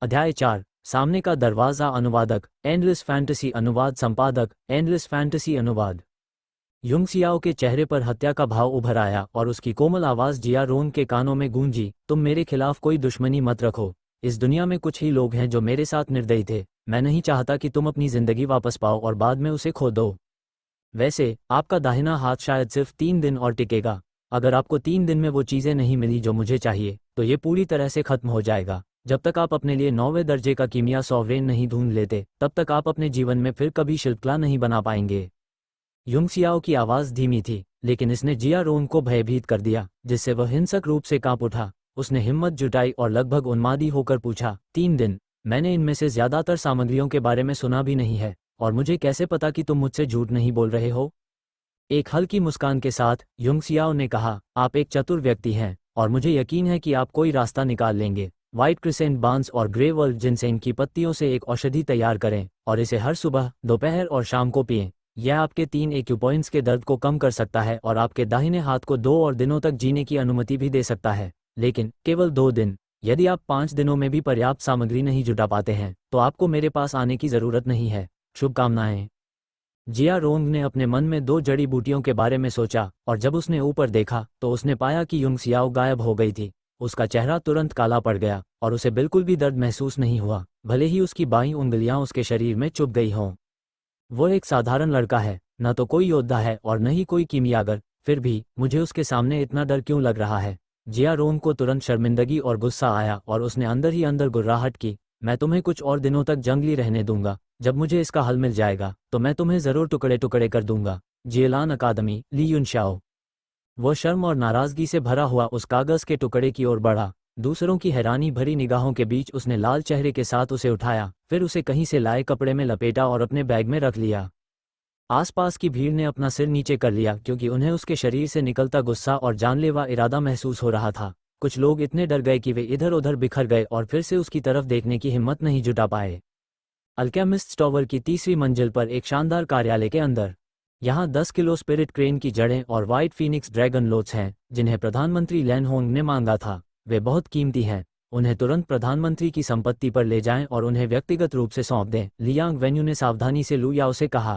अध्याय 4, सामने का दरवाज़ा। अनुवादक एंडलेस फैंटेसी अनुवाद संपादक एंडलेस फैंटेसी अनुवाद। युंग सियाओ के चेहरे पर हत्या का भाव उभर आया और उसकी कोमल आवाज़ जिया रोन के कानों में गूंजी। तुम मेरे खिलाफ कोई दुश्मनी मत रखो। इस दुनिया में कुछ ही लोग हैं जो मेरे साथ निर्दयी थे। मैं नहीं चाहता कि तुम अपनी ज़िंदगी वापस पाओ और बाद में उसे खो दो। वैसे आपका दाहिना हाथ शायद सिर्फ 3 दिन और टिकेगा। अगर आपको 3 दिन में वो चीज़ें नहीं मिली जो मुझे चाहिए तो ये पूरी तरह से खत्म हो जाएगा। जब तक आप अपने लिए 9वें दर्जे का कीमिया सॉवरेन नहीं ढूंढ लेते तब तक आप अपने जीवन में फिर कभी शिल्पकला नहीं बना पाएंगे। युंग सियाओ की आवाज़ धीमी थी, लेकिन इसने जिया रोन को भयभीत कर दिया, जिससे वह हिंसक रूप से कांप उठा। उसने हिम्मत जुटाई और लगभग उन्मादी होकर पूछा, 3 दिन? मैंने इनमें से ज़्यादातर सामग्रियों के बारे में सुना भी नहीं है, और मुझे कैसे पता कि तुम मुझसे झूठ नहीं बोल रहे हो? एक हल्की मुस्कान के साथ युंग सियाओ ने कहा, आप एक चतुर व्यक्ति हैं और मुझे यकीन है कि आप कोई रास्ता निकाल लेंगे। व्हाइट क्रिसेंट बांस और ग्रे वर्ल्ड जिनसेंग की पत्तियों से एक औषधि तैयार करें और इसे हर सुबह, दोपहर और शाम को पिएं। यह आपके 3 एक्यूपॉइंट्स के दर्द को कम कर सकता है और आपके दाहिने हाथ को 2 और दिनों तक जीने की अनुमति भी दे सकता है, लेकिन केवल 2 दिन। यदि आप 5 दिनों में भी पर्याप्त सामग्री नहीं जुटा पाते हैं तो आपको मेरे पास आने की ज़रूरत नहीं है। शुभकामनाएं। जिया रोंग ने अपने मन में 2 जड़ी बूटियों के बारे में सोचा, और जब उसने ऊपर देखा तो उसने पाया कि युंग सियाओ गायब हो गई थी। उसका चेहरा तुरंत काला पड़ गया और उसे बिल्कुल भी दर्द महसूस नहीं हुआ, भले ही उसकी बाईं उंगलियां उसके शरीर में चुभ गई हों। वो एक साधारण लड़का है, न तो कोई योद्धा है और न ही कोई कीमियागर। फिर भी मुझे उसके सामने इतना डर क्यों लग रहा है? जिया रोंग को तुरंत शर्मिंदगी और गुस्सा आया और उसने अंदर ही अंदर गुर्राहट की। मैं तुम्हें कुछ और दिनों तक जंगली रहने दूंगा। जब मुझे इसका हल मिल जाएगा तो मैं तुम्हें ज़रूर टुकड़े टुकड़े कर दूंगा। जियलान अकादमी, ली युनशाओ। वो शर्म और नाराज़गी से भरा हुआ उस कागज़ के टुकड़े की ओर बढ़ा। दूसरों की हैरानी भरी निगाहों के बीच उसने लाल चेहरे के साथ उसे उठाया, फिर उसे कहीं से लाए कपड़े में लपेटा और अपने बैग में रख लिया। आसपास की भीड़ ने अपना सिर नीचे कर लिया, क्योंकि उन्हें उसके शरीर से निकलता गुस्सा और जानलेवा इरादा महसूस हो रहा था। कुछ लोग इतने डर गए कि वे इधर उधर बिखर गए और फिर से उसकी तरफ देखने की हिम्मत नहीं जुटा पाए। अल्केमिस्ट टॉवर की 3वीं मंजिल पर एक शानदार कार्यालय के अंदर। यहाँ 10 किलो स्पिरिट क्रेन की जड़ें और व्हाइट फीनिक्स ड्रैगन लोथ्स हैं, जिन्हें प्रधानमंत्री लैन होंग ने मांगा था। वे बहुत कीमती हैं। उन्हें तुरंत प्रधानमंत्री की संपत्ति पर ले जाएं और उन्हें व्यक्तिगत रूप से सौंप दें, लियांग वेन्यू ने सावधानी से लू याओ से कहा।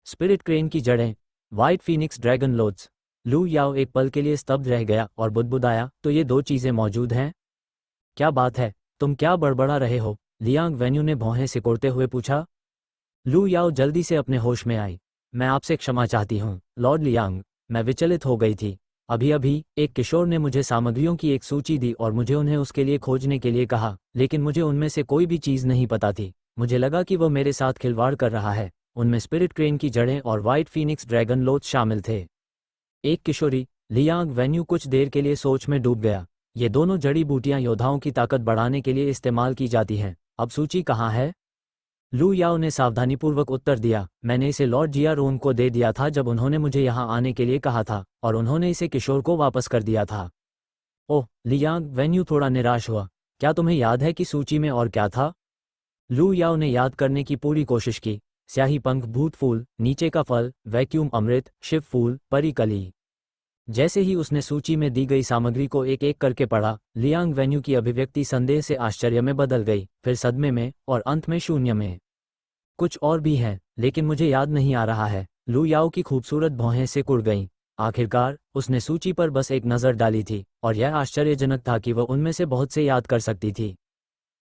स्पिरिट क्रेन की जड़ें, व्हाइट फीनिक्स ड्रैगन लोथ्स। लू याओ एक पल के लिए स्तब्ध रह गया और बुदबुदाया, तो ये 2 चीज़ें मौजूद हैं? क्या बात है, तुम क्या बड़बड़ा रहे हो? लियांग वेन्यू ने भौहें सिकोड़ते हुए पूछा। लू याओ जल्दी से अपने होश में आई। मैं आपसे क्षमा चाहती हूँ, लॉर्ड लियांग। मैं विचलित हो गई थी। अभी अभी एक किशोर ने मुझे सामग्रियों की एक सूची दी और मुझे उन्हें उसके लिए खोजने के लिए कहा, लेकिन मुझे उनमें से कोई भी चीज़ नहीं पता थी। मुझे लगा कि वह मेरे साथ खिलवाड़ कर रहा है। उनमें स्पिरिट क्रेन की जड़ें और व्हाइट फीनिक्स ड्रैगन लोथ शामिल थे। एक किशोरी। लियांग वेन्यू कुछ देर के लिए सोच में डूब गया। ये दोनों जड़ी बूटियां योद्धाओं की ताकत बढ़ाने के लिए इस्तेमाल की जाती हैं। अब सूची कहाँ है? लू याओ ने सावधानीपूर्वक उत्तर दिया, मैंने इसे लॉर्ड जिया रोंग को दे दिया था जब उन्होंने मुझे यहाँ आने के लिए कहा था, और उन्होंने इसे किशोर को वापस कर दिया था। ओह, लियांग वेन्यू थोड़ा निराश हुआ। क्या तुम्हें याद है कि सूची में और क्या था? लू याओ ने याद करने की पूरी कोशिश की। स्याही पंख भूत फूल, नीचे का फल, वैक्यूम अमृत, शिव फूल, परी कली। जैसे ही उसने सूची में दी गई सामग्री को एक एक करके पढ़ा, लियांग वेन्यू की अभिव्यक्ति संदेह से आश्चर्य में बदल गई, फिर सदमे में और अंत में शून्य में। कुछ और भी हैं, लेकिन मुझे याद नहीं आ रहा है। लू याओ की खूबसूरत भौहें सिकुड़ गईं। आखिरकार उसने सूची पर बस एक नज़र डाली थी, और यह आश्चर्यजनक था कि वह उनमें से बहुत से याद कर सकती थी।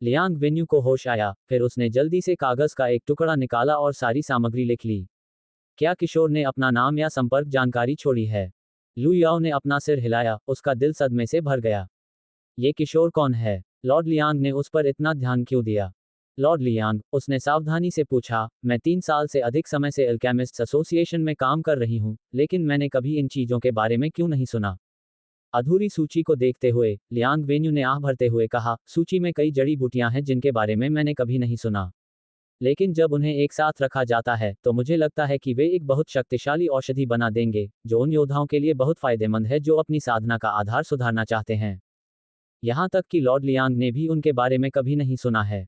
लियांग वेन्यू को होश आया, फिर उसने जल्दी से कागज़ का एक टुकड़ा निकाला और सारी सामग्री लिख ली। क्या किशोर ने अपना नाम या संपर्क जानकारी छोड़ी है? लू याओ ने अपना सिर हिलाया, उसका दिल सदमे से भर गया। ये किशोर कौन है? लॉर्ड लियांग ने उस पर इतना ध्यान क्यों दिया? लॉर्ड लियांग, उसने सावधानी से पूछा, मैं 3 साल से अधिक समय से अल्केमिस्ट्स एसोसिएशन में काम कर रही हूँ, लेकिन मैंने कभी इन चीज़ों के बारे में क्यों नहीं सुना? अधूरी सूची को देखते हुए लियांग वेन्यू ने आह भरते हुए कहा, सूची में कई जड़ी बूटियां हैं जिनके बारे में मैंने कभी नहीं सुना, लेकिन जब उन्हें एक साथ रखा जाता है तो मुझे लगता है कि वे एक बहुत शक्तिशाली औषधि बना देंगे, जो उन योद्धाओं के लिए बहुत फायदेमंद है जो अपनी साधना का आधार सुधारना चाहते हैं। यहाँ तक कि लॉर्ड लियांग ने भी उनके बारे में कभी नहीं सुना है।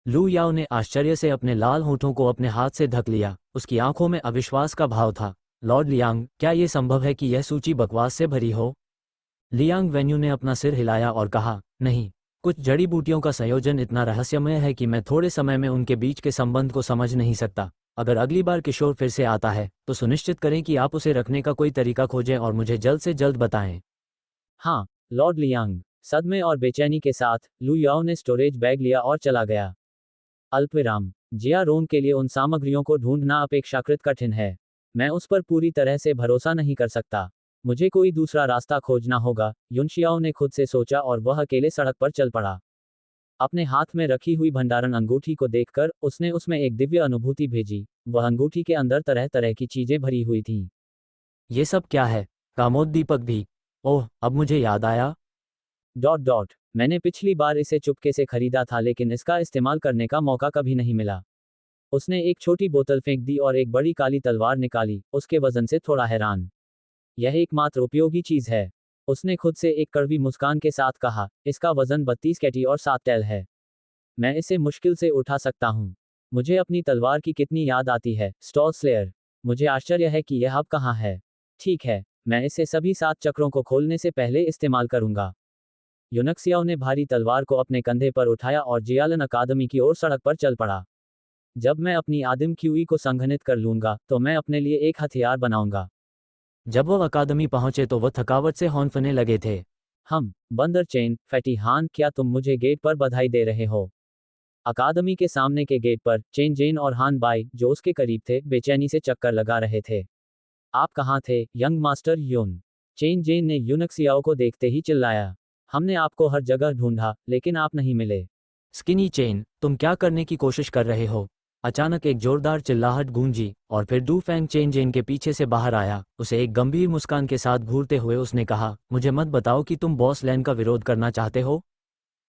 लू याओ ने आश्चर्य से अपने लाल होठों को अपने हाथ से ढक लिया। उसकी आंखों में अविश्वास का भाव था। लॉर्ड लियांग, क्या ये संभव है कि यह सूची बकवास से भरी हो? लियांग वेन्यू ने अपना सिर हिलाया और कहा, नहीं, कुछ जड़ी बूटियों का संयोजन इतना रहस्यमय है कि मैं थोड़े समय में उनके बीच के संबंध को समझ नहीं सकता। अगर अगली बार किशोर फिर से आता है तो सुनिश्चित करें कि आप उसे रखने का कोई तरीका खोजें और मुझे जल्द से जल्द बताएं। हाँ, लॉर्ड लियांग। सदमे और बेचैनी के साथ लू याओ ने स्टोरेज बैग लिया और चला गया। अल्पविराम। जिया रोंग के लिए उन सामग्रियों को ढूंढना अपेक्षाकृत कठिन है। मैं उस पर पूरी तरह से भरोसा नहीं कर सकता। मुझे कोई दूसरा रास्ता खोजना होगा, युनशियाओ ने खुद से सोचा और वह अकेले सड़क पर चल पड़ा। अपने हाथ में रखी हुई भंडारण अंगूठी को देखकर उसने उसमें एक दिव्य अनुभूति भेजी। वह अंगूठी के अंदर तरह तरह की चीजें भरी हुई थीं। ये सब क्या है? कामोद्दीपक भी? ओह, अब मुझे याद आया। मैंने पिछली बार इसे चुपके से खरीदा था लेकिन इसका इस्तेमाल करने का मौका कभी नहीं मिला। उसने एक छोटी बोतल फेंक दी और एक बड़ी काली तलवार निकाली, उसके वजन से थोड़ा हैरान। यह एकमात्र उपयोगी चीज है, उसने खुद से एक कड़वी मुस्कान के साथ कहा। इसका वजन 32 कैटी और 7 टैल है। मैं इसे मुश्किल से उठा सकता हूँ। मुझे अपनी तलवार की कितनी याद आती है, स्टॉल स्लेयर। मुझे आश्चर्य है कि यह अब कहाँ है। ठीक है, मैं इसे सभी 7 चक्रों को खोलने से पहले इस्तेमाल करूंगा। युनक्सियाओ ने भारी तलवार को अपने कंधे पर उठाया और जियालन अकादमी की ओर सड़क पर चल पड़ा। जब मैं अपनी आदिम क्यूई को संघनित कर लूंगा तो मैं अपने लिए एक हथियार बनाऊंगा। जब वह अकादमी पहुंचे तो वह थकावट से हौंफने लगे थे। बंदर चेन, फैटी हान, क्या तुम मुझे गेट पर बधाई दे रहे हो? अकादमी के सामने के गेट पर चेन जेन और हान बाई, जो उसके करीब थे, बेचैनी से चक्कर लगा रहे थे। आप कहाँ थे, यंग मास्टर युन? चेन जेन ने युनक्सियाओ को देखते ही चिल्लाया। हमने आपको हर जगह ढूंढा, लेकिन आप नहीं मिले। स्किनी चेन, तुम क्या करने की कोशिश कर रहे हो? अचानक एक जोरदार चिल्लाहट गूंजी और फिर डू फैंग चेन जेन के पीछे से बाहर आया। उसे एक गंभीर मुस्कान के साथ घूरते हुए उसने कहा, मुझे मत बताओ कि तुम बॉस लैन का विरोध करना चाहते हो।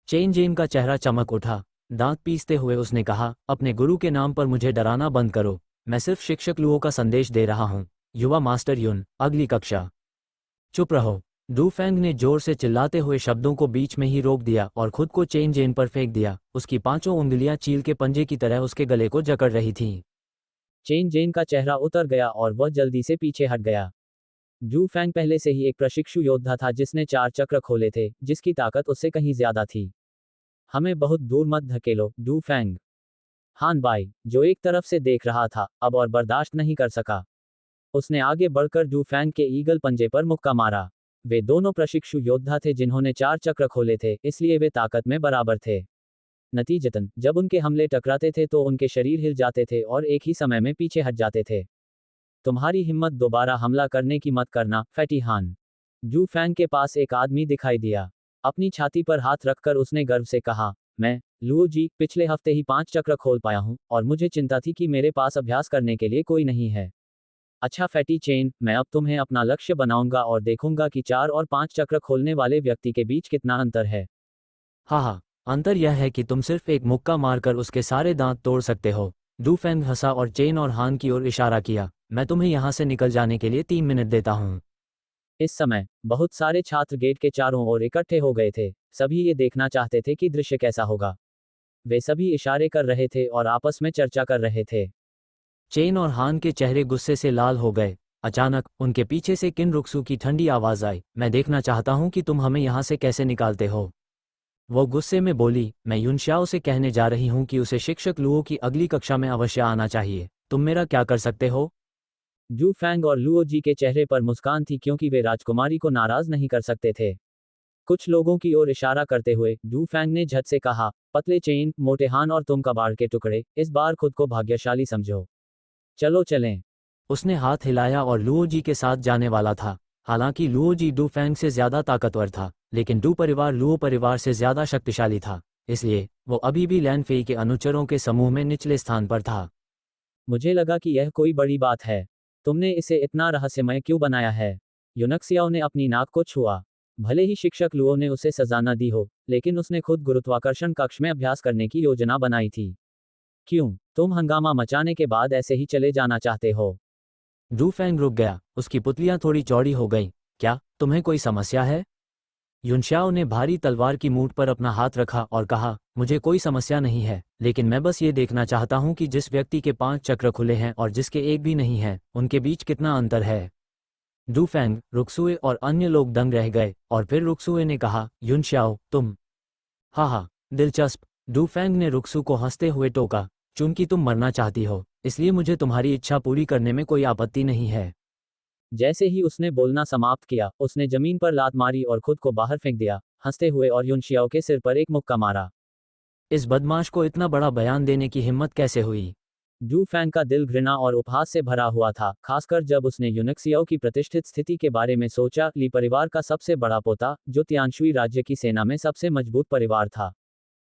चेन जेन का चेहरा चमक उठा। दांत पीसते हुए उसने कहा, अपने गुरु के नाम पर मुझे डराना बंद करो। मैं सिर्फ शिक्षक लुओ का संदेश दे रहा हूँ। युवा मास्टर युन, अगली कक्षा। चुप रहो। डू फैंग ने जोर से चिल्लाते हुए शब्दों को बीच में ही रोक दिया और खुद को चेन जेन पर फेंक दिया। उसकी 5 उंगलियां चील के पंजे की तरह उसके गले को जकड़ रही थीं। चेन जेन का चेहरा उतर गया और वह जल्दी से पीछे हट गया। डू फैंग पहले से ही एक प्रशिक्षु योद्धा था जिसने 4 चक्र खोले थे, जिसकी ताकत उससे कहीं ज्यादा थी। हमें बहुत दूर मत धकेलो, डू फैंग। हान बाई, जो एक तरफ से देख रहा था, अब और बर्दाश्त नहीं कर सका। उसने आगे बढ़कर डू फैंग के ईगल पंजे पर मुक्का मारा। वे दोनों प्रशिक्षु योद्धा थे जिन्होंने 4 चक्र खोले थे, इसलिए वे ताकत में बराबर थे। नतीजतन, जब उनके हमले टकराते थे तो उनके शरीर हिल जाते थे और एक ही समय में पीछे हट जाते थे। तुम्हारी हिम्मत दोबारा हमला करने की मत करना, फैटी हान। डू फैंग के पास एक आदमी दिखाई दिया। अपनी छाती पर हाथ रखकर उसने गर्व से कहा, मैं लुओ जी, पिछले हफ्ते ही 5 चक्र खोल पाया हूं, और मुझे चिंता थी कि मेरे पास अभ्यास करने के लिए कोई नहीं है। अच्छा फैटी चेन, मैं अब तुम्हें अपना लक्ष्य बनाऊंगा और देखूंगा कि 4 और 5 चक्र खोलने वाले व्यक्ति के बीच कितना अंतर है। हाँ, अंतर यह है कि तुम सिर्फ एक मुक्का मारकर उसके सारे दांत तोड़ सकते हो। डू फैंग हंसा और चेन और हान की ओर इशारा किया। मैं तुम्हें यहां से निकल जाने के लिए 3 मिनट देता हूं। इस समय बहुत सारे छात्र गेट के चारों ओर इकट्ठे हो गए थे। सभी ये देखना चाहते थे कि दृश्य कैसा होगा। वे सभी इशारे कर रहे थे और आपस में चर्चा कर रहे थे। चेन और हान के चेहरे गुस्से से लाल हो गए। अचानक उनके पीछे से किन रुक्सू की ठंडी आवाज आई, मैं देखना चाहता हूं कि तुम हमें यहां से कैसे निकालते हो। वो गुस्से में बोली, मैं युनशाओ से कहने जा रही हूं कि उसे शिक्षक लुओ की अगली कक्षा में अवश्य आना चाहिए। तुम मेरा क्या कर सकते हो? डू फैंग और लुओ जी के चेहरे पर मुस्कान थी क्योंकि वे राजकुमारी को नाराज नहीं कर सकते थे। कुछ लोगों की ओर इशारा करते हुए डू फैंग ने झट से कहा, पतले चेन, मोटे हान और तुम कबाड़ के टुकड़े, इस बार खुद को भाग्यशाली समझो। चलो चलें। उसने हाथ हिलाया और लुओ जी के साथ जाने वाला था। हालांकि लुओ जी डू फैंग से ज्यादा ताकतवर था, लेकिन डू परिवार लुओ परिवार से ज्यादा शक्तिशाली था, इसलिए वो अभी भी लैन फेई के अनुचरों के समूह में निचले स्थान पर था। मुझे लगा कि यह कोई बड़ी बात है। तुमने इसे इतना रहस्यमय क्यों बनाया है? युनक्सियाओ ने अपनी नाक को छुआ। भले ही शिक्षक लुओ ने उसे सजा न दी हो, लेकिन उसने खुद गुरुत्वाकर्षण कक्ष में अभ्यास करने की योजना बनाई थी। क्यों तुम हंगामा मचाने के बाद ऐसे ही चले जाना चाहते हो? डू फैंग रुक गया, उसकी पुतलियां थोड़ी चौड़ी हो गईं। क्या तुम्हें कोई समस्या है? युनशाओ ने भारी तलवार की मूठ पर अपना हाथ रखा और कहा, मुझे कोई समस्या नहीं है, लेकिन मैं बस ये देखना चाहता हूं कि जिस व्यक्ति के 5 चक्र खुले हैं और जिसके एक भी नहीं है, उनके बीच कितना अंतर है। डू फैंग, रुक्सुए और अन्य लोग दंग रह गए, और फिर रुक्सुए ने कहा, युनशाओ, तुम हाँ, दिलचस्प। डू फेंग ने रुक्सू को हंसते हुए टोका। चूंकि तुम मरना चाहती हो, इसलिए मुझे तुम्हारी इच्छा पूरी करने में कोई आपत्ति नहीं है। जैसे ही उसने बोलना समाप्त किया, उसने जमीन पर लात मारी और खुद को बाहर फेंक दिया, हंसते हुए और युनशियाओ के सिर पर एक मुक्का मारा। इस बदमाश को इतना बड़ा बयान देने की हिम्मत कैसे हुई? डू फैंग का दिल घृणा और उपहास से भरा हुआ था, खासकर जब उसने यूनक्सियाओ की प्रतिष्ठित स्थिति के बारे में सोचा। ली परिवार का सबसे बड़ा पोता, जो तियानशुई राज्य की सेना में सबसे मजबूत परिवार था,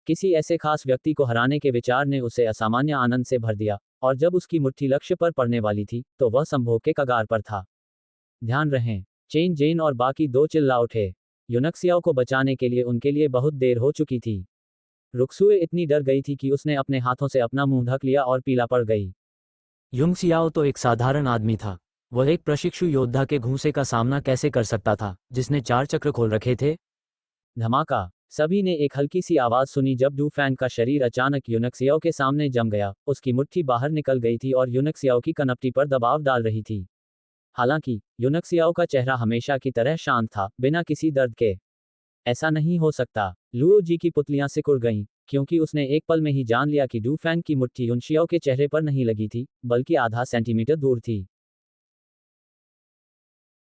किसी ऐसे खास व्यक्ति को हराने के विचार ने उसे असामान्य आनंद से भर दिया, और जब उसकी मुट्ठी लक्ष्य पर पड़ने वाली थी, तो वह संभोग के कगार पर था। ध्यान रहे, चेन जेन और बाकी दो चिल्ला उठे। यूनक्सियाओ को बचाने के लिए उनके लिए बहुत देर हो चुकी थी। रुक्सुए इतनी डर गई थी कि उसने अपने हाथों से अपना मुंह ढक लिया और पीला पड़ गई। युंग सियाओ तो एक साधारण आदमी था। वह एक प्रशिक्षु योद्धा के घूंसे का सामना कैसे कर सकता था, जिसने 4 चक्र खोल रखे थे? धमाका! सभी ने एक हल्की सी आवाज सुनी जब डू फैंग का शरीर अचानक यूनक्सियाओ के सामने जम गया। उसकी मुट्ठी बाहर निकल गई थी और यूनक्सियाओ की कनपटी पर दबाव डाल रही थी। हालांकि यूनक्सियाओ का चेहरा हमेशा की तरह शांत था, बिना किसी दर्द के। ऐसा नहीं हो सकता। लुओ जी की पुतलियां सिकुड़ गईं, क्योंकि उसने एक पल में ही जान लिया कि डू फैंग की मुट्ठी युनशियाओ के चेहरे पर नहीं लगी थी, बल्कि आधा सेंटीमीटर दूर थी।